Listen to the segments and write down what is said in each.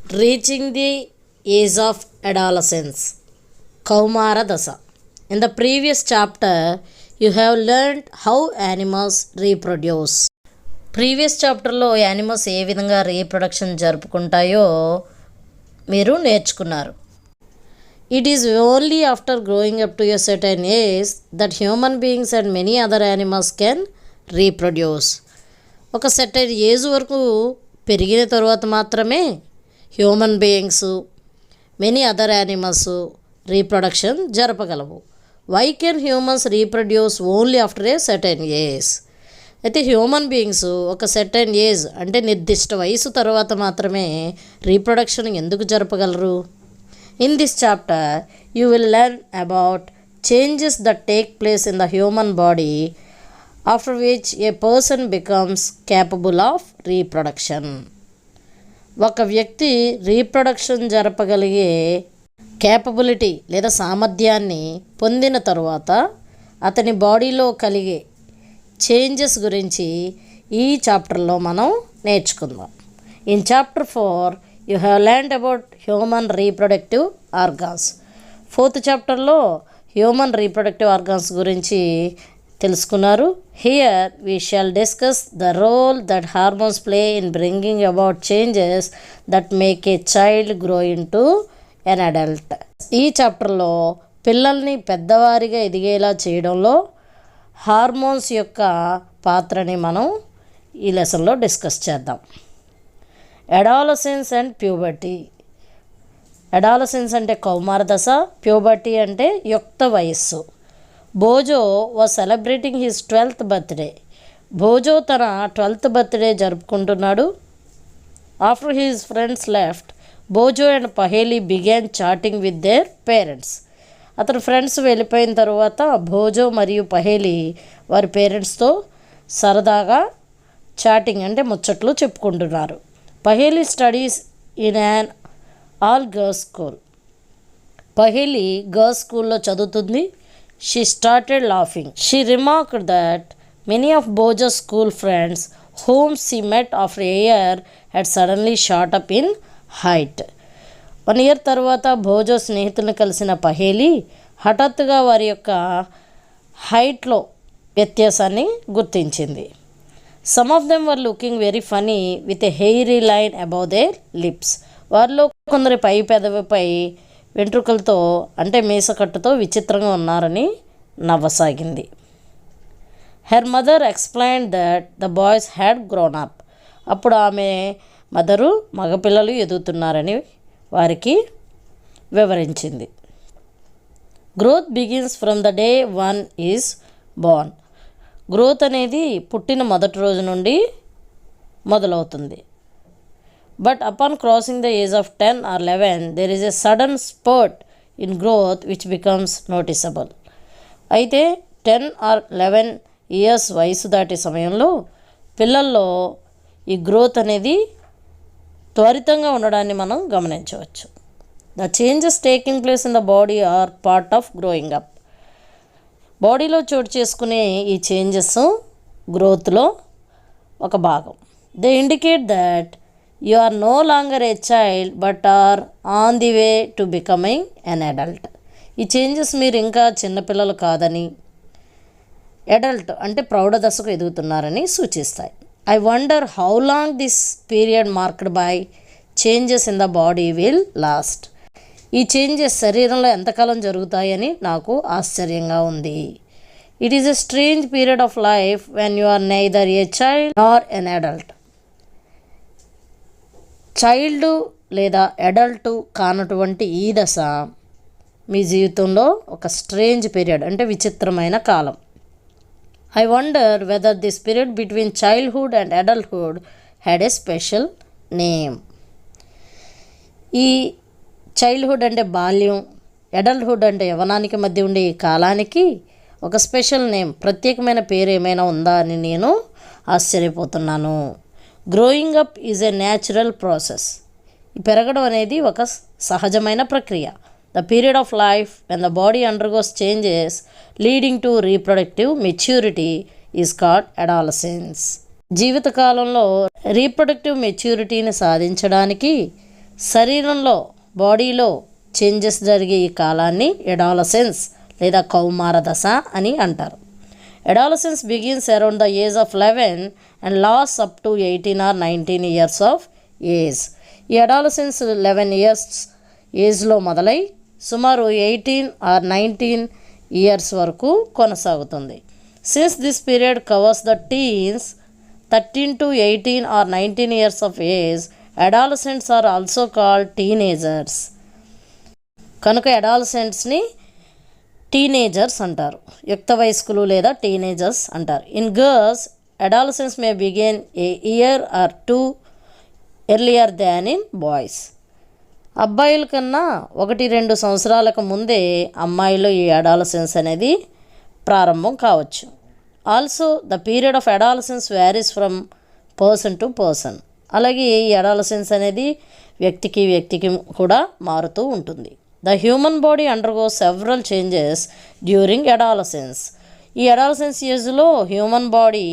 Reaching the age of adolescence, Kaumara Dasa. In the previous chapter, you have learned how animals reproduce. Previous చాప్టర్లో animals ఏ విధంగా reproduction జరుపుకుంటాయో మీరు నేర్చుకున్నారు. It is only after growing up to a certain age that human beings and many other animals can reproduce. ఒక certain age వరకు పెరిగిన తర్వాత మాత్రమే human beings many other animals reproduction జరపగలవు. Why can humans reproduce only after a certain age? అయితే human beings ఒక certain age అంటే నిర్దిష్ట వయసు తర్వాత మాత్రమే రీప్రొడక్షన్ ఎందుకు జరపగలరు? In this chapter you will learn about changes that take place in the human body after which A person becomes capable of reproduction. ఒక వ్యక్తి రీప్రొడక్షన్ జరపగలిగే క్యాపబిలిటీ లేదా సామర్థ్యాన్ని పొందిన తరువాత అతని బాడీలో కలిగే చేంజెస్ గురించి ఈ చాప్టర్లో మనం నేర్చుకుందాం. In chapter 4 you have learned about human reproductive organs. 4th చాప్టర్లో హ్యూమన్ రీప్రొడక్టివ్ ఆర్గాన్స్ గురించి తెలుసుకున్నారు. Here we shall discuss the role that hormones play in bringing about changes that make a child grow into an adult. ఈ చాప్టర్లో పిల్లల్ని పెద్దవారిగా ఎదిగేలా చేయడంలో hormones యొక్క పాత్రని మనం ఈ లెసన్లో డిస్కస్ చేద్దాం. Adolescence and puberty. అడాలసెన్స్ అంటే కౌమార దశ, ప్యూబర్టీ అంటే యుక్త వయస్సు. Bhojo was celebrating his 12th birthday. Bhojo తన 12th బర్త్డే జరుపుకుంటున్నాడు. After his friends left, Bhojo and Paheli began chatting with their parents. అతని ఫ్రెండ్స్ వెళ్ళిపోయిన తర్వాత భోజో మరియు పహేలి వారి పేరెంట్స్తో సరదాగా చాటింగ్ అంటే ముచ్చట్లు చెప్పుకుంటున్నారు. Paheli studies in an all girls school. Paheli girls స్కూల్లో చదువుతుంది. She started laughing. She remarked that many of Bojo's school friends whom she met after a year had suddenly shot up in height. 1 year తర్వాత భోజో స్నేహితులను కలిసిన పహేలి హఠాత్తుగా వారి యొక్క హైట్లో వ్యత్యాసాన్ని గుర్తించింది. Some of them were looking very funny with a hairy line above their lips. వారిలో కొందరి పై పెదవిపై వెంట్రుకలతో అంటే మీసకట్టుతో విచిత్రంగా ఉన్నారని నవ్వసాగింది. Her mother explained that the boys had grown up. అప్పుడు ఆమె మదరు మగపిల్లలు ఎదుగుతున్నారని వారికి వివరించింది. Growth begins from the day one is born. Growth అనేది పుట్టిన మొదటి రోజు నుండి మొదలవుతుంది. But upon crossing the age of 10 or 11, there is a sudden spurt in growth which becomes noticeable. అయితే 10 or 11 ఇయర్స్ వయసు దాటే సమయంలో పిల్లల్లో ఈ గ్రోత్ అనేది త్వరితంగా ఉండడాన్ని మనం గమనించవచ్చు. The changes taking place in the body are part of growing up. బాడీలో చోటు చేసుకునే ఈ చేంజెస్ గ్రోత్లో ఒక భాగం. They indicate that you are no longer a child but are on the way to becoming an adult. ఈ changes మీరు ఇంకా చిన్నపిల్లలు కాదని, అడల్ట్ అంటే ప్రౌఢ దశకు ఎదుగుతున్నారని సూచిస్తాయి. I wonder how long this period marked by changes in the body will last. ఈ చేంజెస్ శరీరంలో ఎంతకాలం జరుగుతాయని నాకు ఆశ్చర్యంగా ఉంది. It is a strange period of life when you are neither a child nor an adult. Child లేదా adult కానటువంటి ఈ దశ మీ జీవితంలో ఒక స్ట్రేంజ్ పీరియడ్ అంటే విచిత్రమైన కాలం. I wonder whether this period between childhood and adulthood had a special name. ఈ చైల్డ్హుడ్ అంటే బాల్యం, అడల్ట్హుడ్ అంటే యవ్వనానికి మధ్య ఉండే ఈ కాలానికి ఒక స్పెషల్ నేమ్, ప్రత్యేకమైన పేరు ఏమైనా ఉందా అని నేను ఆశ్చర్యపోతున్నాను. Growing up is a natural process. ఈ పెరగడం అనేది ఒక సహజమైన ప్రక్రియ. The period of life when the body undergoes changes leading to reproductive maturity is called adolescence. జీవితకాలంలో రీప్రొడక్టివ్ మెచ్యూరిటీని సాధించడానికి శరీరంలో బాడీలో చేంజెస్ జరిగే ఈ కాలాన్ని అడాలసెన్స్ లేదా కౌమార దశ అని అంటారు. Adolescence begins around the age of 11 and last up to 18 or 19 years of age. ఈ అడాలసెన్స్ 11 ఇయర్స్ ఏజ్లో మొదలై సుమారు 18 or 19 ఇయర్స్ వరకు కొనసాగుతుంది. Since this period covers the teens 13 to 18 or 19 years of age, adolescents are also called teenagers. కనుక అడాలసెంట్స్ని teenagers అంటారు, యుక్త వయస్కులు లేదా టీనేజర్స్ అంటారు. In girls adolescence May begin A year are 2 earlier than in boys. అబ్బాయిల కన్నా 1-2 సంవత్సరాలకు ముందే అమ్మాయిలో ఈ అడాలసెన్స్ అనేది ప్రారంభం కావచ్చు. Also the period of adolescence varies from person to person. అలాగే ఈ అడాలసెన్స్ అనేది వ్యక్తికి కూడా మారుతూ ఉంటుంది. The human body undergoes several changes during adolescence. ఈ అడాలసెన్స్ ఏజ్లో హ్యూమన్ బాడీ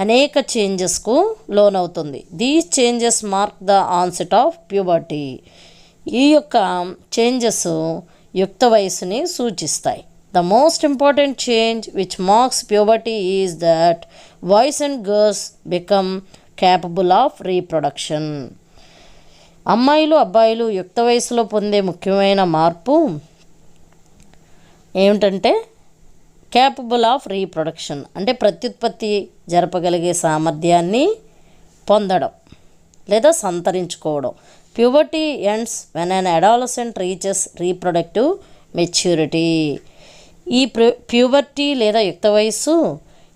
అనేక చేంజెస్కు లోనవుతుంది. These changes mark the onset of puberty. ఈ యొక్క చేంజెస్ యుక్త వయసుని సూచిస్తాయి. The most important change which marks puberty is that boys and girls become capable of reproduction. అమ్మాయిలు అబ్బాయిలు యుక్త వయసులో పొందే ముఖ్యమైన మార్పు ఏమిటంటే క్యాపబుల్ ఆఫ్ రీప్రొడక్షన్, అంటే ప్రత్యుత్పత్తి జరపగలిగే సామర్థ్యాన్ని పొందడం లేదా సంతరించుకోవడం. Puberty ends when an adolescent reaches reproductive maturity. ఈ ప్యూబర్టీ లేదా యుక్త వయస్సు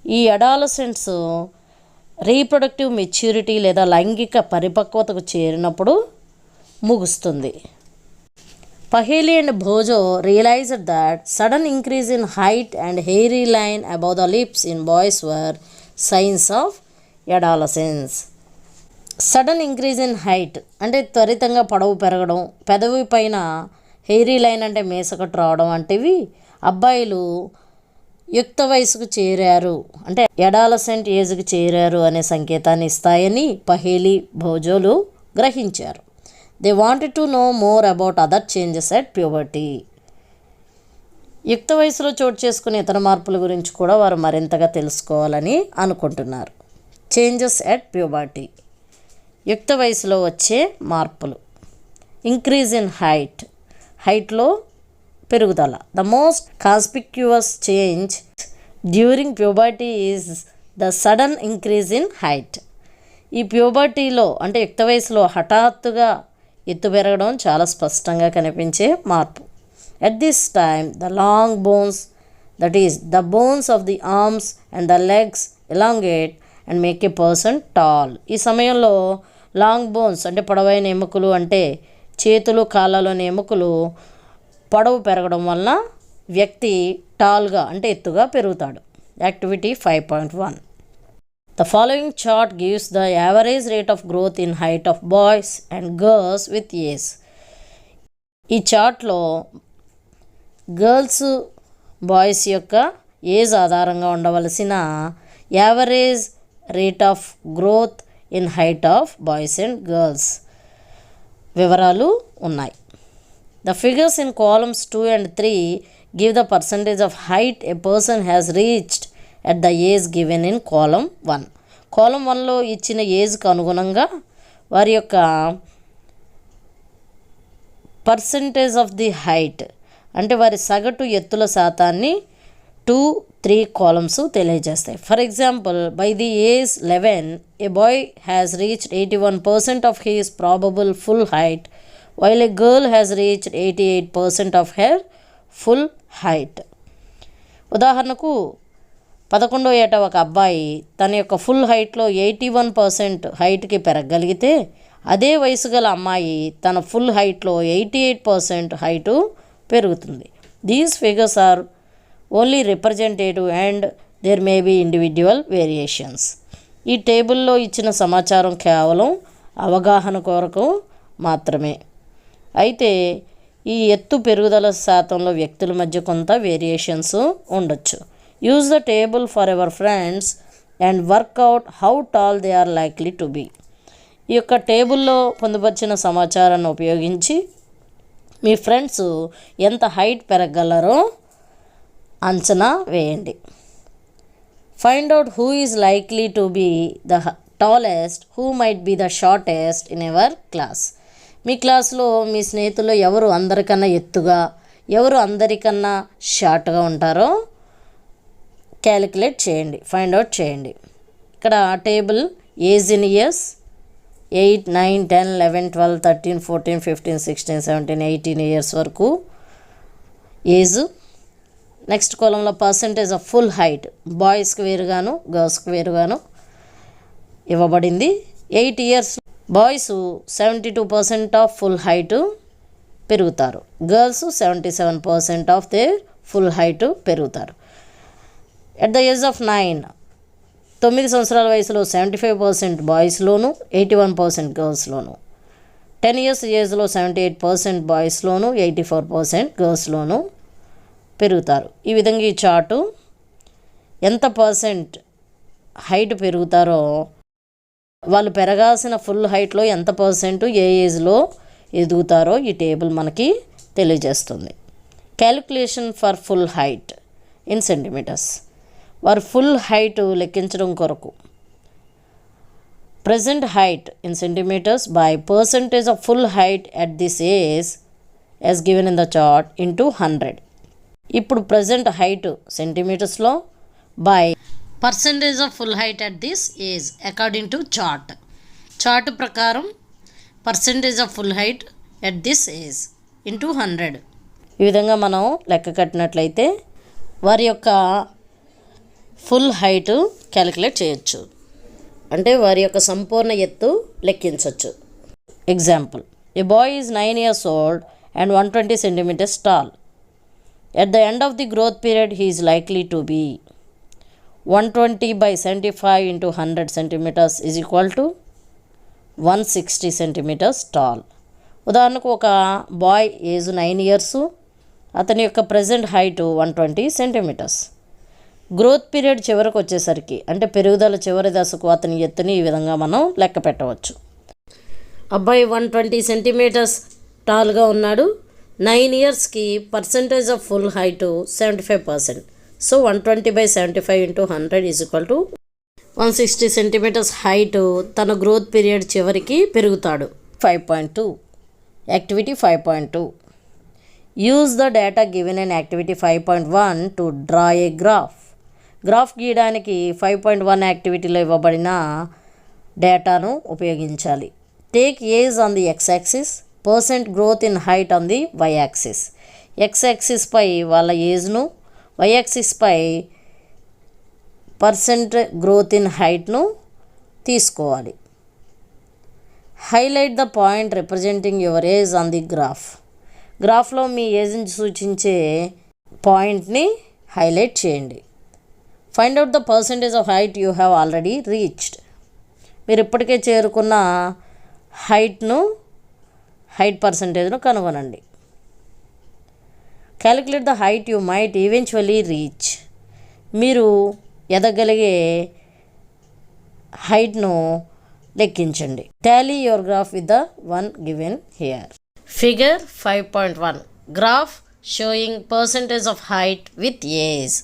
ఈ అడాలసెంట్స్ రీప్రొడక్టివ్ మెచ్యూరిటీ లేదా లైంగిక పరిపక్వతకు చేరినప్పుడు ముగుస్తుంది. Paheli and Bhojo realised that sudden increase in height and hairy line above the lips in boys were signs of adolescence. Sudden increase in height అంటే త్వరితంగా పొడవు పెరగడం, పెదవి పైన హెయిరీ లైన్ అంటే మేసకట్టు రావడం వంటివి అబ్బాయిలు యుక్త వయసుకు చేరారు అంటే అడాలసెంట్ ఏజ్కి చేరారు అనే సంకేతాన్ని ఇస్తాయని పహేలి భోజోలు గ్రహించారు. They wanted to know more about other changes at puberty. యుక్త వయసులో చోటు చేసుకునే ఇతర మార్పుల గురించి కూడా వారు మరింతగా తెలుసుకోవాలని అనుకుంటున్నారు. చేంజెస్ అట్ ప్యూబర్టీ, యుక్త వయసులో వచ్చే మార్పులు. ఇంక్రీజ్ ఇన్ హైట్, హైట్లో పెరుగుదల. The most conspicuous change during puberty is the sudden increase in height. ఈ ప్యూబర్టీలో అంటే యుక్త వయసులో హఠాత్తుగా ఎత్తు పెరగడం చాలా స్పష్టంగా కనిపించే మార్పు. At this time the long bones, that is the bones of the arms and the legs elongate and make a person tall. ఈ సమయంలో లాంగ్ బోన్స్ అంటే పొడవైన ఎముకలు అంటే చేతులు కాళ్ళలోని ఎముకలు పొడవు పెరగడం వలన వ్యక్తి టాల్గా అంటే ఎత్తుగా పెరుగుతాడు. Activity 5.1. The following chart gives the average rate of growth in height of boys and girls with age. ఈ చార్ట్లో గర్ల్స్ బాయ్స్ యొక్క ఏజ్ ఆధారంగా ఉండవలసిన average rate of growth in height of boys and girls వివరాలు ఉన్నాయి. The figures in columns 2 and 3 give the percentage of height a person has reached at the age given in column 1. కాలం 1లో ఇచ్చిన ఏజ్కు అనుగుణంగా వారి యొక్క percentage of the height అంటే వారి సగటు ఎత్తుల శాతాన్ని 2-3 కాలమ్స్ తెలియజేస్తాయి. For example, by the age 11 a boy has reached 81% of his probable full height while a girl has reached 88% of her full height. ఉదాహరణకు 11వ ఏట ఒక అబ్బాయి తన యొక్క ఫుల్ హైట్లో 81% హైట్కి పెరగగలిగితే అదే వయసు గల అమ్మాయి తన ఫుల్ హైట్లో 88% హైటు పెరుగుతుంది. These figures are only representative and there may be individual variations. ఈ టేబుల్లో ఇచ్చిన సమాచారం కేవలం అవగాహన కొరకు మాత్రమే. అయితే ఈ ఎత్తు పెరుగుదల శాతంలో వ్యక్తుల మధ్య కొంత వేరియేషన్స్ ఉండొచ్చు. Use the table for your friends and work out how tall they are likely to be. ఈ యొక్క టేబుల్లో పొందుపరిచిన సమాచారాన్ని ఉపయోగించి మీ ఫ్రెండ్స్ ఎంత హైట్ పెరగలరో అంచనా వేయండి. Find out who is likely to be the tallest, who might be the shortest in your class. మీ క్లాస్లో మీ స్నేహితుల్లో ఎవరు అందరికన్నా ఎత్తుగా, ఎవరు అందరికన్నా షార్ట్గా ఉంటారో క్యాలిక్యులేట్ చేయండి, ఫైండ్ అవుట్ చేయండి. ఇక్కడ table age in years 8, 9, 10, 11, 12, 13, 14, 15, 16, 17, 18 years వరకు ఏజ్. నెక్స్ట్ కాలంలో పర్సంటేజ్ ఆఫ్ ఫుల్ హైట్, బాయ్స్కి వేరుగాను గర్ల్స్కి వేరుగాను ఇవ్వబడింది. 8 years boys 72% of full height పెరుగుతారు, girls 77% of their full height పెరుగుతారు. ఎట్ ద ఏజ్ ఆఫ్ 9 సంవత్సరాల వయసులో 75% బాయ్స్లోను 81% గర్ల్స్లోను. 10 ఇయర్స్ ఏజ్లో 78% బాయ్స్లోను 84% గర్ల్స్లోను పెరుగుతారు. ఈ విధంగా ఈ చార్టు ఎంత పర్సెంట్ హైట్ పెరుగుతారో, వాళ్ళు పెరగాల్సిన ఫుల్ హైట్లో ఎంత పర్సెంట్ ఏ ఏజ్లో ఎదుగుతారో ఈ టేబుల్ మనకి తెలియజేస్తుంది. Calculation for full height in centimetres. వారు ఫుల్ హైట్ లెక్కించడం కొరకు present height in centimetres by percentage of full height at this age as given in the chart into 100. ఇప్పుడు ప్రజెంట్ హైట్ సెంటీమీటర్స్లో by percentage of full height at this age according to chart. Chart ప్రకారం percentage of full height at this age into 100. ఈ విధంగా మనం లెక్క కట్టినట్లయితే వారి యొక్క full height calculate చేయొచ్చు, అంటే వారి యొక్క సంపూర్ణ ఎత్తు లెక్కించవచ్చు. Example, A boy is 9 years old and 120 centimeters tall. At the end of the growth period, he is likely to be 120 by 75 into 100 centimeters is equal to 160 centimeters tall. ఉదాహరణకు ఒక bye age 9 years, అతని యొక్క present height 120 centimeters. Growth period చివరికి వచ్చేసరికి, అంటే పెరుగుదల చివరి దశకు అతని ఎత్తుని ఈ విధంగా మనం లెక్క పెట్టవచ్చు. అబ్బాయి 120 centimeters టాల్గా ఉన్నాడు. 9 yearsకి percentage of full height 75%. So 120 by 75 into 100 is equal to 160 centimeters height తన గ్రోత్ పీరియడ్ చివరికి పెరుగుతాడు. 5.2 activity 5.2. Use the data given in activity 5.1 to draw a graph. Graph గీయడానికి 5.1 యాక్టివిటీలో ఇవ్వబడిన డేటాను ఉపయోగించాలి. Take age on the x axis, percent growth in height on the y axis. X యాక్సిస్పై వాళ్ళ ఏజ్ను, వై యాక్సిస్పై పర్సెంట్ గ్రోత్ ఇన్ హైట్ను తీసుకోవాలి. Highlight the point representing your age on the graph. గ్రాఫ్లో మీ ఏజ్ని సూచించే పాయింట్ని హైలైట్ చేయండి. Find out the percentage of height you have already reached. మీరు ఇప్పటికే చేరుకున్న హైట్ పర్సంటేజ్ను కనుగొనండి. Calculate the height you might eventually reach. మీరు ఎదగలిగే హైట్ను లెక్కించండి. Tally your graph with the one given here. Figure 5.1 graph showing percentage of height with age.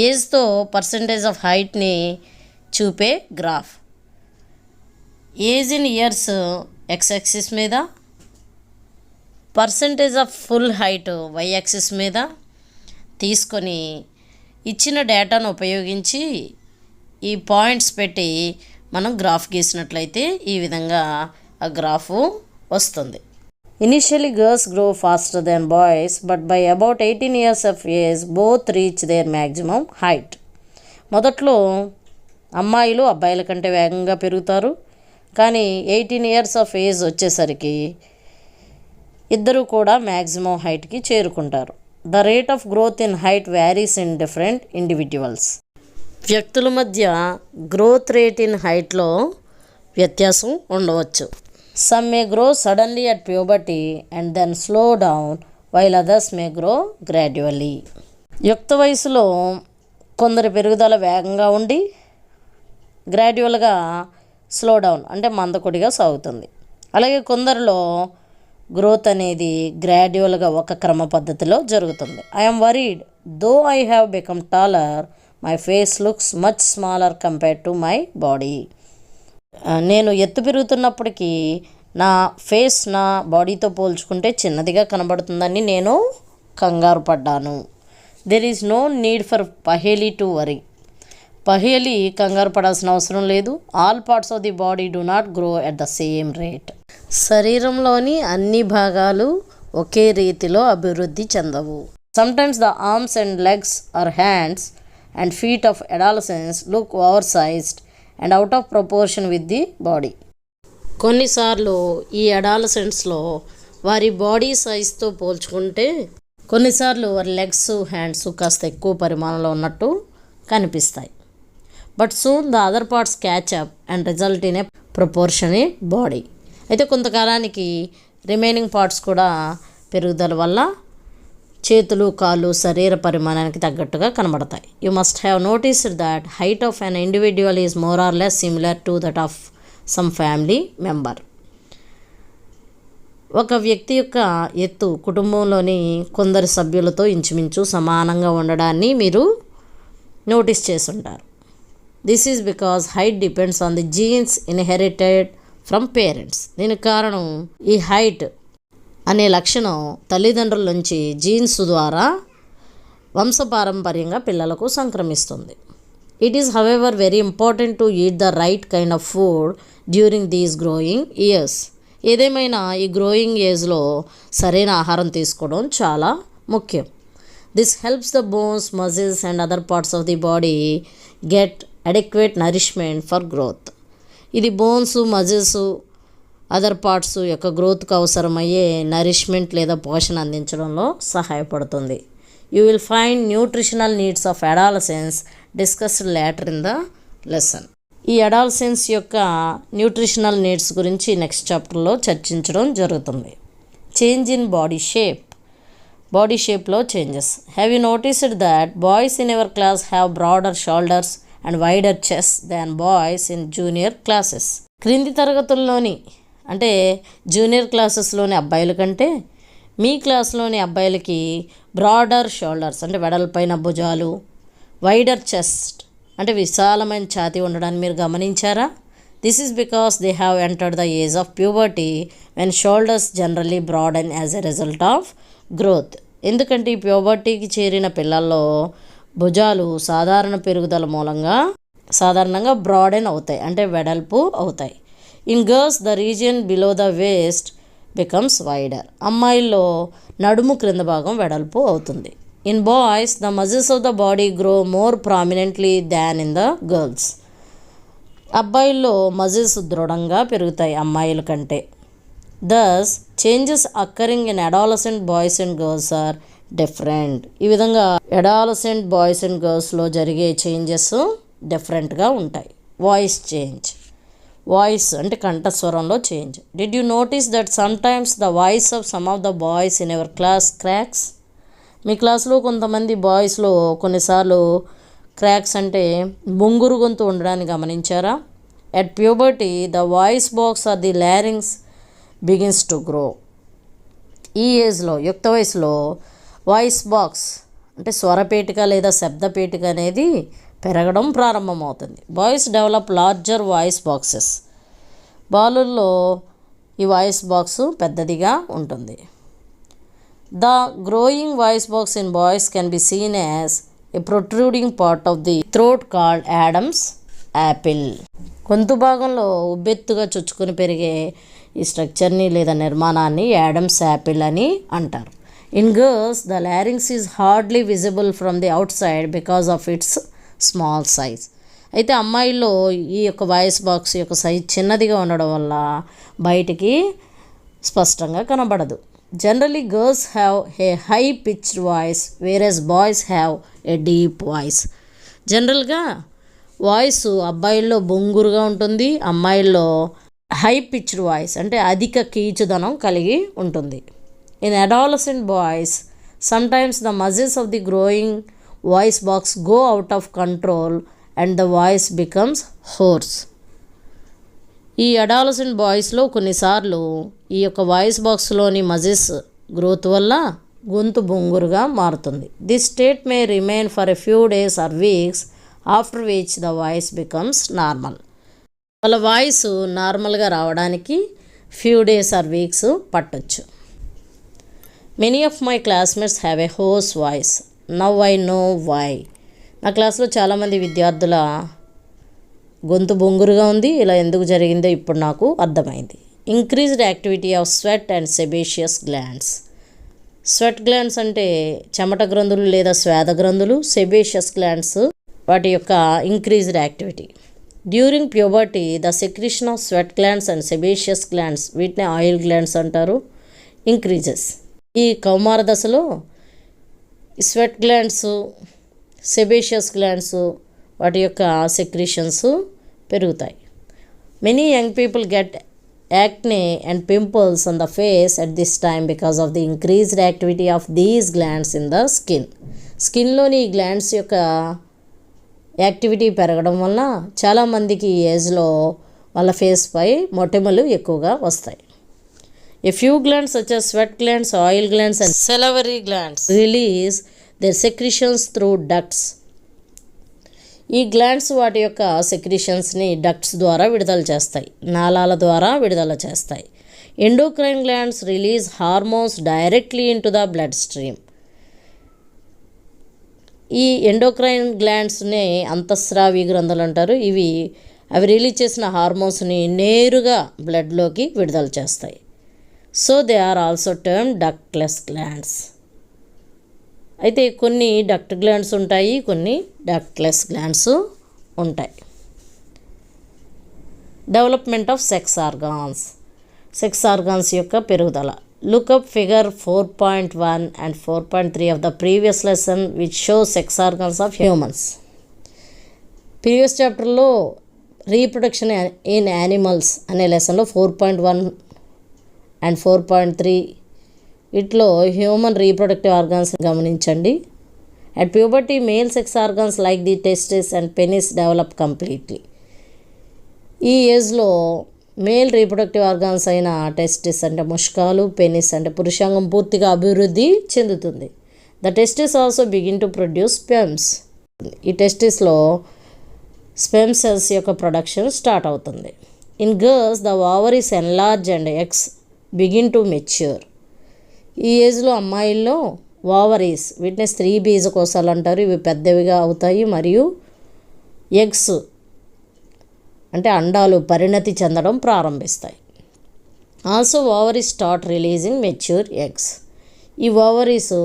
ఏజ్తో పర్సంటేజ్ ఆఫ్ హైట్ని చూపే graph. Age in years x axis మీద, percentage of full height y axis మీద తీసుకొని ఇచ్చిన డేటాను ఉపయోగించి ఈ పాయింట్స్ పెట్టి మనం గ్రాఫ్ గీసినట్లయితే ఈ విధంగా ఆ గ్రాఫ్ వస్తుంది. Initially, girls grow faster than boys, but by about 18 years of age, both reach their maximum height. మొదట్లో అమ్మాయిలు అబ్బాయిల కంటే వేగంగా పెరుగుతారు, కానీ 18 years ఆఫ్ ఏజ్ వచ్చేసరికి ఇద్దరు కూడా మ్యాక్సిమం హైట్కి చేరుకుంటారు. The rate of growth in height varies in different individuals. వ్యక్తుల మధ్య గ్రోత్ రేట్ ఇన్ హైట్లో వ్యత్యాసం ఉండవచ్చు. Some may grow suddenly at puberty and then slow down, while others may grow gradually. యుక్త వయసులో కొందరి పెరుగుదల వేగంగా ఉండి గ్రాడ్యువల్గా స్లో డౌన్ అంటే మందకొడిగా సాగుతుంది. అలాగే కొందరిలో గ్రోత్ అనేది గ్రాడ్యువల్గా ఒక క్రమ పద్ధతిలో జరుగుతుంది. I'm worried though I have become taller my face looks much smaller compared to my body. నేను ఎత్తు పెరుగుతున్నప్పటికీ నా ఫేస్ నా బాడీతో పోల్చుకుంటే చిన్నదిగా కనబడుతుందని నేను కంగారు పడ్డాను. There is no need for Paheli to worry. Paheli కంగారు పడాల్సిన అవసరం లేదు. All parts of the body do not grow at the same rate. శరీరంలోని అన్ని భాగాలు ఒకే రీతిలో అభివృద్ధి చెందవు. Sometimes the arms and legs or hands and feet of adolescence look oversized and out of proportion with the body. కొన్నిసార్లు ఈ అడాలసెంట్స్లో వారి బాడీ సైజ్తో పోల్చుకుంటే కొన్నిసార్లు వారి లెగ్స్ హ్యాండ్స్ కాస్త ఎక్కువ పరిమాణంలో ఉన్నట్టు కనిపిస్తాయి. But soon the other parts catch up and result in a proportionate body. అయితే కొంతకాలానికి రిమైనింగ్ పార్ట్స్ కూడా పెరుగుదల వల్ల చేతులు కాళ్ళు శరీర పరిమాణానికి తగ్గట్టుగా కనబడతాయి. You must have noticed that height of an individual is more or less similar to that of some family member. ఒక వ్యక్తి యొక్క ఎత్తు కుటుంబంలోని కొందరు సభ్యులతో ఇంచుమించు సమానంగా ఉండడాన్ని మీరు నోటీస్ చేసుంటారు. This is because height depends on the jeans inherited from parents. దీనికి కారణం ఈ హైట్ అనే లక్షణం తల్లిదండ్రుల నుంచి జీన్స్ ద్వారా వంశపారంపర్యంగా పిల్లలకు సంక్రమిస్తుంది. It is however very important to eat the right kind of food during these growing years. ఏదేమైనా ఈ గ్రోయింగ్ ఏజ్లో సరైన ఆహారం తీసుకోవడం చాలా ముఖ్యం. This helps the bones, muscles and other parts of the body get adequate nourishment for growth. ఇది bones, muscles, other parts యొక్క గ్రోత్కు అవసరమయ్యే నరిష్మెంట్ లేదా పోషణ అందించడంలో సహాయపడుతుంది. You will find nutritional needs of adolescence discussed later in the lesson. ఈ adolescence యొక్క న్యూట్రిషనల్ నీడ్స్ గురించి నెక్స్ట్ చాప్టర్లో చర్చించడం జరుగుతుంది. Change in body shape. Body షేప్లో changes. Have you noticed that boys in your class have broader shoulders and wider chest than boys in junior classes. క్రింది తరగతుల్లోని అంటే జూనియర్ క్లాసెస్లోని అబ్బాయిల కంటే మీ క్లాస్లోని అబ్బాయిలకి బ్రాడర్ షోల్డర్స్ అంటే వెడల్పైన భుజాలు, వైడర్ చెస్ట్ అంటే విశాలమైన ఛాతీ ఉండడాన్ని మీరు గమనించారా? This is because they have entered the age of puberty when shoulders generally broaden as a result of growth. ఎందుకంటే ఈ ప్యూబర్టీకి చేరిన పిల్లల్లో భుజాలు సాధారణ పెరుగుదల మూలంగా సాధారణంగా బ్రాడెన్ అవుతాయి అంటే వెడల్పు అవుతాయి. In girls the region below the waist becomes wider. అమ్మాయిల్లో నడుము క్రింద భాగం వెడల్పు అవుతుంది. In boys the muscles of the body grow more prominently than in the girls. అబ్బాయిల్లో మజిల్స్ దృఢంగా పెరుగుతాయి అమ్మాయిల కంటే. These changes occurring in adolescent boys and girls are different. ఈ విధంగా అడాలసెంట్ బాయ్స్ అండ్ గర్ల్స్లో జరిగే చేంజెస్ డిఫరెంట్గా ఉంటాయి. Voice change. వాయిస్ అంటే కంఠస్వరంలో change. Did you notice that sometimes the voice of some of the boys in your class cracks. మీ క్లాస్లో కొంతమంది బాయ్స్లో కొన్నిసార్లు క్రాక్స్ అంటే బొంగురు గొంతు ఉండడాన్ని గమనించారా? At puberty the voice box or the larynx begins to grow. ఈ ఏజ్లో యుక్త వయసులో వాయిస్ బాక్స్ అంటే స్వరపేటిక లేదా శబ్దపేటిక అనేది పెరగడం ప్రారంభమవుతుంది. Boys develop larger voice boxes. బాలుల్లో ఈ వాయిస్ బాక్స్ పెద్దదిగా ఉంటుంది. The growing voice box in boys can be seen as a protruding part of the throat called Adam's apple. గొంతు భాగంలో ఉబ్బెత్తుగా చొచ్చుకొని పెరిగే ఈ స్ట్రక్చర్ని లేదా నిర్మాణాన్ని యాడమ్స్ యాపిల్ అని అంటారు. In girls the లారింగ్స్ is hardly visible from the out side because of it's small size. అయితే అమ్మాయిల్లో ఈ యొక్క వాయిస్ బాక్స్ యొక్క సైజ్ చిన్నదిగా ఉండడం వల్ల బయటికి స్పష్టంగా కనబడదు. Generally girls have a high pitched voice వేరెస్ boys have a deep voice. జనరల్గా వాయిస్ అబ్బాయిల్లో బొంగురుగా ఉంటుంది, అమ్మాయిల్లో హై పిచ్డ్ వాయిస్ అంటే అధిక కీచుదనం కలిగి ఉంటుంది. In adolescent boys sometimes the muscles of the growing voice box go out of control and the voice becomes horse. ఈ adolescent బాయ్స్లో కొన్నిసార్లు ఈ యొక్క వాయిస్ బాక్స్లోని మజిల్స్ గ్రోత్ వల్ల గొంతు బొంగురుగా మారుతుంది. This state may remain for a few days or weeks after which the voice becomes normal. వాళ్ళ voice నార్మల్గా రావడానికి ఫ్యూ డేస్ ఆర్ వీక్స్ పట్టొచ్చు. Many of my classmates have a hoarse voice. Now I know why. నా క్లాస్లో చాలామంది విద్యార్థుల గొంతు బొంగురుగా ఉంది. ఇలా ఎందుకు జరిగిందో ఇప్పుడు నాకు అర్థమైంది. Increased activity of sweat and sebaceous glands. Sweat glands అంటే చెమట గ్రంథులు లేదా శ్వేత గ్రంథులు. సెబేషియస్ గ్లాండ్స్ వాటి యొక్క increased activity. During puberty the secretion of sweat glands and sebaceous glands, వీటిని ఆయిల్ గ్లాండ్స్ అంటారు, ఇంక్రీజెస్. ఈ కౌమార దశలో స్వెట్ గ్లాండ్స్, సెబేషియస్ గ్లాండ్స్ వాటి యొక్క సెక్రిషన్స్ పెరుగుతాయి. Many young people get acne and pimples on the face at this time because of the increased activity of these glands in the skin. స్కిన్లోని ఈ glands యొక్క activity పెరగడం వల్ల చాలామందికి ఈ ఏజ్లో వాళ్ళ ఫేస్పై మొటిమలు ఎక్కువగా వస్తాయి. A few glands such as sweat glands, oil glands and salivary glands release their secretions through ducts. ఈ గ్లాండ్స్ వాటి యొక్క సెక్రిషన్స్ని డక్ట్స్ ద్వారా విడుదల చేస్తాయి, నాళాల ద్వారా విడుదల చేస్తాయి. Endocrine glands release hormones directly into the blood stream. ఈ ఎండోక్రైన్ గ్లాండ్స్ని అంతఃస్రావి గ్రంథులు అంటారు. అవి రిలీజ్ చేసిన హార్మోన్స్ని నేరుగా బ్లడ్లోకి విడుదల చేస్తాయి. So they are also termed ductless glands. అయితే కొన్ని డక్ట్ గ్లాండ్స్ ఉంటాయి, కొన్ని డక్ట్లెస్ గ్లాండ్స్ ఉంటాయి. Development of sex organs. Sex organs యొక్క పెరుగుదల. Look up figure 4.1 and 4.3 of the previous lesson which show sex organs of humans. Previous చాప్టర్లో reproduction in animals అనే లెసన్లో 4.1 and 4.3 వీటిలో హ్యూమన్ రీప్రొడక్టివ్ ఆర్గాన్స్ గమనించండి. At puberty male sex organs like the testis and penis develop completely. ఈ ఏజ్లో male reproductive organs అయిన testis అంటే ముష్కాలు, penis అంటే పురుషాంగం పూర్తిగా అభివృద్ధి చెందుతుంది. The testis also begin to produce స్పెమ్స్. ఈ టెస్టిస్లో స్పెమ్ సెల్స్ యొక్క ప్రొడక్షన్ స్టార్ట్ అవుతుంది. In girls the ovaries enlarge and eggs begin to mature. ఈ ఏజ్లో అమ్మాయిల్లో ఓవరీస్, వీటిని స్త్రీ బీజకోశాలు అంటారు, ఇవి పెద్దవిగా అవుతాయి మరియు ఎగ్స్ అంటే అండాలు పరిణతి చెందడం ప్రారంభిస్తాయి. Also ovaries start releasing mature eggs. ఈ ఓవరీస్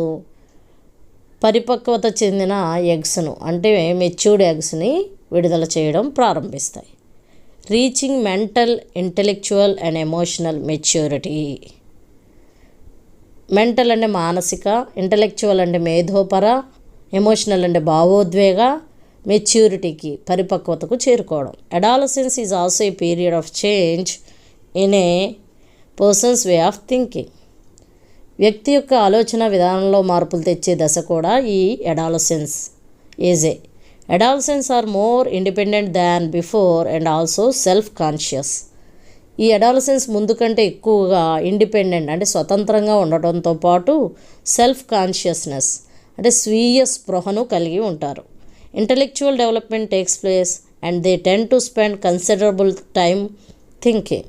పరిపక్వత చెందిన ఎగ్స్ను అంటే మెచ్యూర్డ్ ఎగ్స్ని విడుదల చేయడం ప్రారంభిస్తాయి. Reaching mental, intellectual and emotional maturity. Mental అంటే మానసిక, ఇంటెలెక్చువల్ అంటే మేధోపర, ఎమోషనల్ అంటే భావోద్వేగ, మెచ్యూరిటీకి పరిపక్వతకు చేరుకోవడం. Adolescence is also a period of change in a person's way of thinking. వ్యక్తి యొక్క ఆలోచన విధానంలో మార్పులు తెచ్చే దశ కూడా ఈ అడాలసెన్స్ ఏజే. Adolescence are more independent than before and also self conscious. ఈ అడాలసెన్స్ ముందు కంటే ఎక్కువగా ఇండిపెండెంట్ అంటే స్వతంత్రంగా ఉండటంతో పాటు సెల్ఫ్ కాన్షియస్నెస్ అంటే స్వీయ స్పృహను కలిగి ఉంటారు. Intellectual development takes place and they tend to spend considerable time thinking.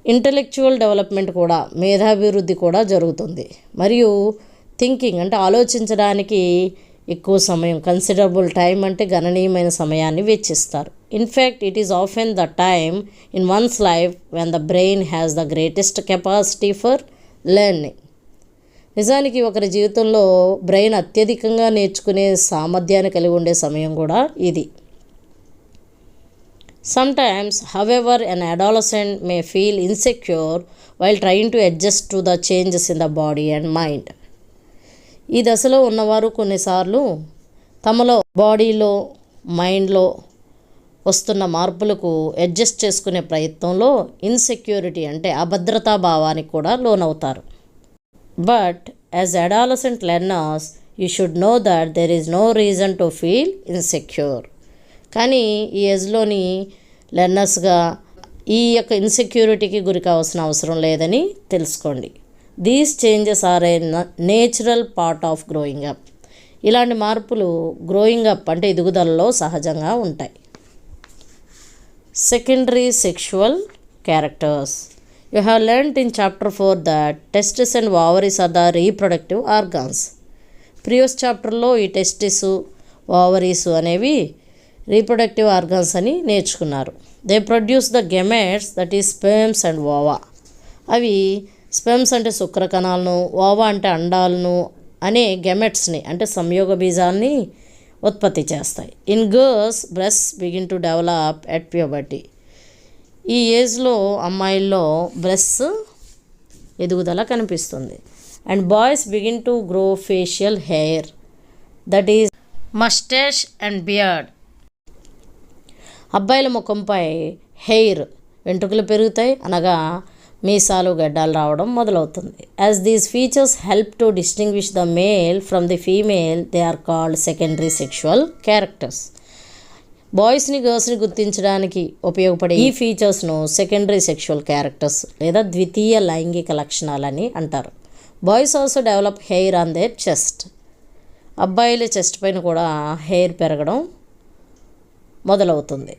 Intellectual development కూడా, మేధాభివృద్ధి కూడా జరుగుతుంది మరియు థింకింగ్ అంటే ఆలోచించడానికి ఎక్కువ సమయం, కన్సిడరబుల్ టైం అంటే గణనీయమైన సమయాన్ని వెచ్చిస్తారు. In fact it is often the time in one's life when the brain has the greatest capacity for learning. నిజానికి ఒకరి జీవితంలో బ్రెయిన్ అత్యధికంగా నేర్చుకునే సామర్థ్యాన్ని కలిగి ఉండే సమయం కూడా ఇది. Sometimes, however, an adolescent may feel insecure while trying to adjust to the changes in the body and mind. ఈ దశలో ఉన్నవారు కొన్నిసార్లు తమలో బాడీలో, మైండ్లో వస్తున్న మార్పులకు అడ్జస్ట్ చేసుకునే ప్రయత్నంలో ఇన్సెక్యూరిటీ అంటే అభద్రతా భావానికి కూడా లోనవుతారు. But as adolescent learners you should know that there is no reason to feel insecure. కానీ ఈ ఏజ్లోని లెర్నర్స్గా ఈ యొక్క ఇన్సెక్యూరిటీకి గురి కావాల్సిన అవసరం లేదని తెలుసుకోండి. These changes are a natural part of growing up. ఇలాంటి మార్పులు గ్రోయింగ్ అప్ అంటే ఎదుగుదలలో సహజంగా ఉంటాయి. Secondary sexual characters. You have learnt in chapter 4 that testes and ovaries are the reproductive organs. Previous చాప్టర్లో ఈ టెస్టిస్ ఓవరీస్ అనేవి రీప్రొడక్టివ్ ఆర్గాన్స్ అని నేర్చుకున్నారు. They produce the gametes that is sperms and ova. అవి స్పెర్మ్స్ అంటే శుక్రకణాలను, ova అంటే అండాలను అనే గెమెట్స్ని అంటే సంయోగ బీజాన్ని ఉత్పత్తి చేస్తాయి. In girls breasts begin to develop at puberty. ఈ ఏజ్లో అమ్మాయిల్లో బ్రెస్ట్స్ ఎదుగుదల కనిపిస్తుంది. And boys begin to grow facial hair that is moustache and beard. అబ్బాయిల ముఖంపై హెయిర్ వెంట్రుకలు పెరుగుతాయి, అనగా మీసాలు గడ్డాలు రావడం మొదలవుతుంది. As these features help to distinguish the male from the female, they are called secondary sexual characters. బాయ్స్ని గర్ల్స్ని గుర్తించడానికి ఉపయోగపడే ఈ ఫీచర్స్ను సెకండరీ సెక్షువల్ క్యారెక్టర్స్ లేదా ద్వితీయ లైంగిక లక్షణాలని అంటారు. Boys also develop hair on their chest. అబ్బాయిల చెస్ట్ పైన కూడా హెయిర్ పెరగడం మొదలవుతుంది.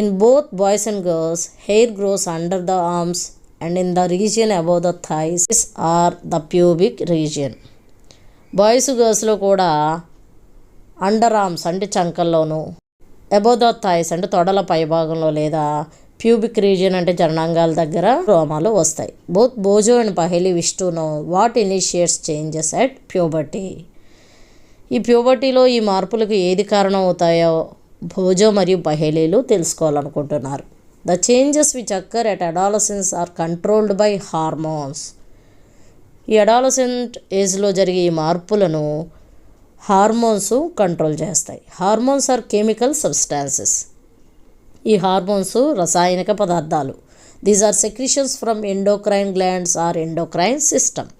In both boys and girls hair grows under the arms and in the region above the thighs or the pubic region. Boys గర్ల్స్లో కూడా under arms అంటే చంకల్లోనూ, above the thighs అంటే తొడల పైభాగంలో లేదా ప్యూబిక్ రీజియన్ అంటే జననాంగాల దగ్గర రోమాలు వస్తాయి. Both Bojo and Paheli wish to know what initiates changes at puberty. ఈ ప్యూబర్టీలో ఈ మార్పులకు ఏది కారణం అవుతాయో భోజో మరియు పహేలీలు తెలుసుకోవాలనుకుంటున్నారు. The changes which occur at adolescence are controlled by hormones. ఈ అడాలసెంట్ ఏజ్లో జరిగే ఈ మార్పులను హార్మోన్స్ కంట్రోల్ చేస్తాయి. Hormones are chemical substances. ఈ హార్మోన్స్ రసాయనిక పదార్థాలు. These are secretions from endocrine glands or endocrine system.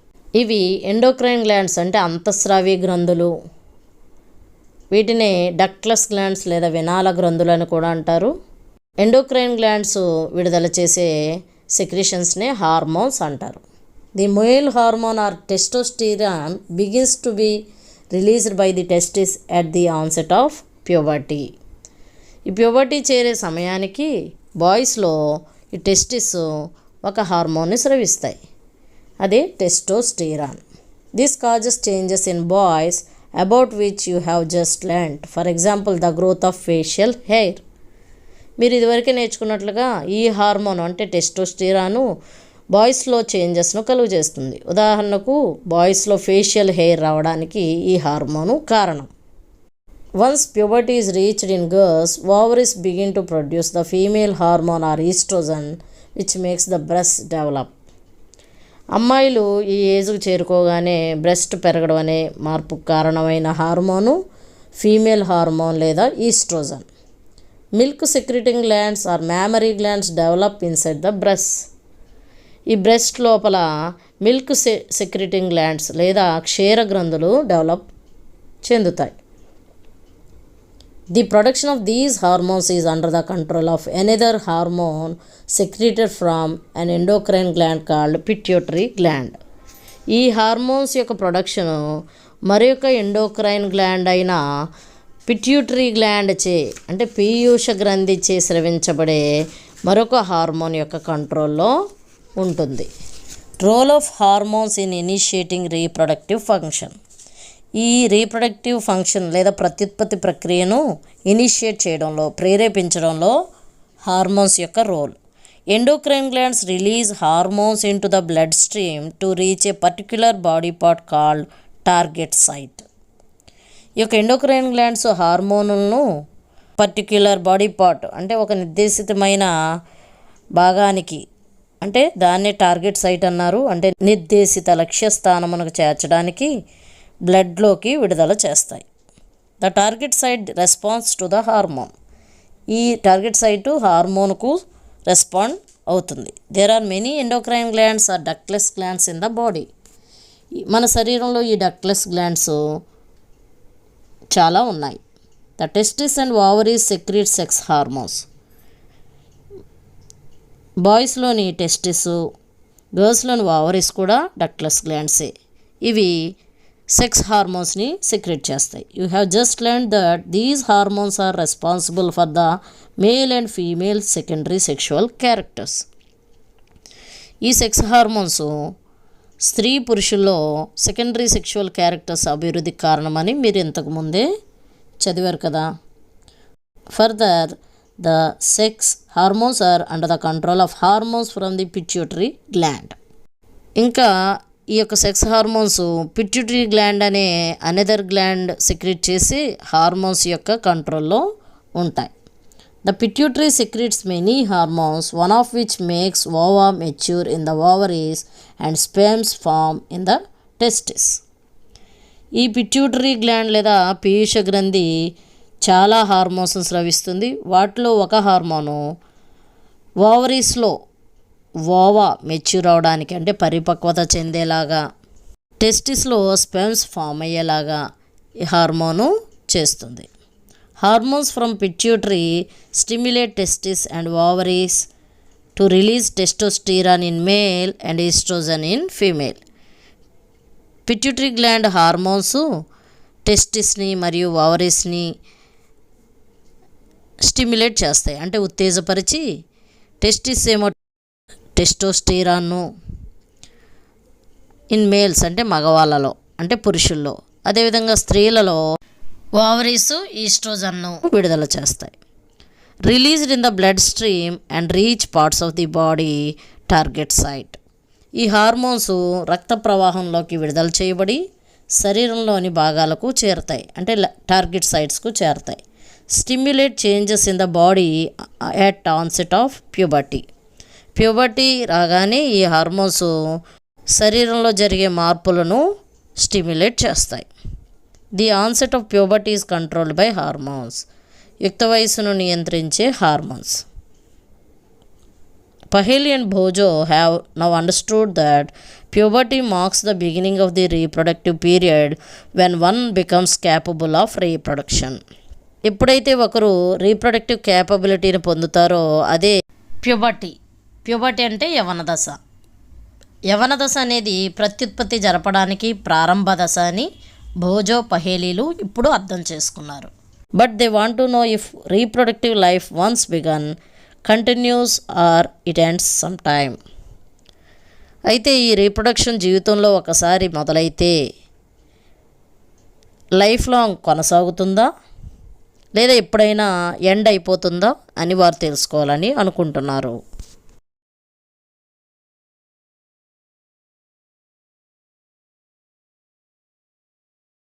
ఇవి ఎండోక్రైన్ గ్లాండ్స్ అంటే అంతఃస్రావి గ్రంథులు. వీటిని డక్ట్లెస్ గ్లాండ్స్ లేదా వినాల గ్రంథులు అని కూడా అంటారు. ఎండోక్రైన్ గ్లాండ్స్ విడుదల చేసే సెక్రిషన్స్నే హార్మోన్స్ అంటారు. The male hormone or testosterone begins to be released by the testes at the onset of puberty. ఈ ప్యూబర్టీ చేరే సమయానికి బాయ్స్లో ఈ టెస్టిస్ ఒక హార్మోన్ని స్రవిస్తాయి, అదే testosterone. This causes changes in boys about which you have just learned. For example the growth of facial hair. మీరు ఇదివరకే నేర్చుకున్నట్లుగా ఈ హార్మోన్ అంటే టెస్టోస్టిరాను బాయ్స్లో చేంజెస్ను కలుగు చేస్తుంది. ఉదాహరణకు బాయ్స్లో ఫేషియల్ హెయిర్ రావడానికి ఈ హార్మోను కారణం. Once puberty is reached in girls, ovaries begin to produce the female hormone or oestrogen which makes the breast develop. అమ్మాయిలు ఈ ఏజ్కు చేరుకోగానే బ్రెస్ట్ పెరగడం అనే మార్పుకు కారణమైన హార్మోను ఫీమేల్ హార్మోన్ లేదా oestrogen. Milk secreting glands or mammary glands develop inside the breast. ఈ బ్రెస్ట్ లోపల మిల్క్ సెక్రిటింగ్ గ్లాండ్స్ లేదా క్షీర గ్రంథులు డెవలప్ చెందుతాయి. The production of these hormones is under the control of another hormone secreted from an endocrine gland called pituitary gland. ఈ hormones యొక్క production మరొక endocrine gland అయిన పిట్యూటరీ గ్లాండ్ చే అంటే పీయూష గ్రంథి చే స్రవించబడే మరొక హార్మోన్ యొక్క కంట్రోల్లో ఉంటుంది. Role of hormones in initiating reproductive function. ఈ రీప్రొడక్టివ్ ఫంక్షన్ లేదా ప్రత్యుత్పత్తి ప్రక్రియను ఇనిషియేట్ చేయడంలో, ప్రేరేపించడంలో హార్మోన్స్ యొక్క role. Endocrine glands release hormones into the blood stream to reach a particular body part called target site. ఈ యొక్క ఎండోక్రైన్ గ్లాండ్స్ హార్మోన్లను పర్టిక్యులర్ బాడీ పార్ట్ అంటే ఒక నిర్దేశితమైన భాగానికి, అంటే దాన్నే టార్గెట్ సైట్ అన్నారు, అంటే నిర్దేశిత లక్ష్యస్థానమునకు చేర్చడానికి బ్లడ్లోకి విడుదల చేస్తాయి. The target site response to the hormone. ఈ టార్గెట్ సైటు హార్మోన్కు రెస్పాండ్ అవుతుంది. There are many endocrine glands are ductless glands in the body. మన శరీరంలో ఈ డక్ట్లెస్ గ్లాండ్స్ చాలా ఉన్నాయి. The testis and ovaries secrete sex hormones. బాయ్స్లోని టెస్టిస్, గర్ల్స్లోని ఓవరీస్ కూడా డక్ట్లెస్ గ్లాండ్సే. ఇవి సెక్స్ హార్మోన్స్ని సెక్రెట్ చేస్తాయి. You have just learn that these hormones are responsible for the male and female secondary sexual characters. ఈ సెక్స్ హార్మోన్స్ స్త్రీ పురుషుల్లో సెకండరీ సెక్షువల్ క్యారెక్టర్స్ అభివృద్ధికి కారణమని మీరు ఇంతకుముందే చదివారు కదా. Further, the sex hormones are under the control of hormones from the pituitary gland. ఇంకా ఈ యొక్క సెక్స్ హార్మోన్స్ పిట్యూటరీ గ్లాండ్ అనే అనదర్ గ్లాండ్ సెక్రెట్ చేసి హార్మోన్స్ యొక్క కంట్రోల్లో ఉంటాయి. The pituitary secretes many hormones, one of which makes ova mature in the ovaries and sperms form in the testes. ఈ pituitary gland లేదా పీయూష గ్రంథి చాలా హార్మోన్స్ స్రవిస్తుంది. వాటిలో ఒక హార్మోను ఓవరీస్లో ఓవా మెచ్యూర్ అవడానికి అంటే పరిపక్వత చెందేలాగా, టెస్టిస్లో స్పెర్మ్స్ ఫామ్ అయ్యేలాగా ఈ హార్మోను చేస్తుంది. Hormones from pituitary stimulate testis and ovaries to release testosterone in male and estrogen in female. Pituitary gland hormones టెస్టిస్ని మరియు ఓవరీస్ని స్టిమ్యులేట్ చేస్తాయి, అంటే ఉత్తేజపరిచి. టెస్టిస్ ఏమో టెస్టోస్టిరాన్ను ఇన్ మేల్స్ అంటే మగవాళ్ళలో అంటే పురుషుల్లో, అదేవిధంగా స్త్రీలలో ఓవరీస్ ఈస్ట్రోజన్ను విడుదల చేస్తాయి. Released in the blood stream and reach parts of the body target site. ఈ హార్మోన్స్ రక్త ప్రవాహంలోకి విడుదల చేయబడి శరీరంలోని భాగాలకు చేరుతాయి, అంటే టార్గెట్ సైట్స్కు చేరుతాయి. Stimulate changes in the body at onset of puberty. Puberty రాగానే ఈ హార్మోన్స్ శరీరంలో జరిగే మార్పులను స్టిమ్యులేట్ చేస్తాయి. The onset of puberty is controlled by hormones. యుక్త వయస్సును నియంత్రించే hormones. Paheli and Bojo have now understood that puberty marks the beginning of the reproductive period when one becomes capable of reproduction. ఎప్పుడైతే ఒకరు reproductive క్యాపబిలిటీని పొందుతారో అదే puberty. Puberty అంటే యవన దశ. యవన దశ అనేది ప్రత్యుత్పత్తి జరపడానికి ప్రారంభ దశ అని భోజో పహేలీలు ఇప్పుడు అర్థం చేసుకున్నారు. But they want to know if reproductive life once begun continues or it ends some time. అయితే ఈ రీప్రొడక్షన్ జీవితంలో ఒకసారి మొదలైతే లైఫ్ లాంగ్ కొనసాగుతుందా లేదా ఎప్పుడైనా ఎండ్ అయిపోతుందా అని వారు తెలుసుకోవాలని అనుకుంటున్నారు.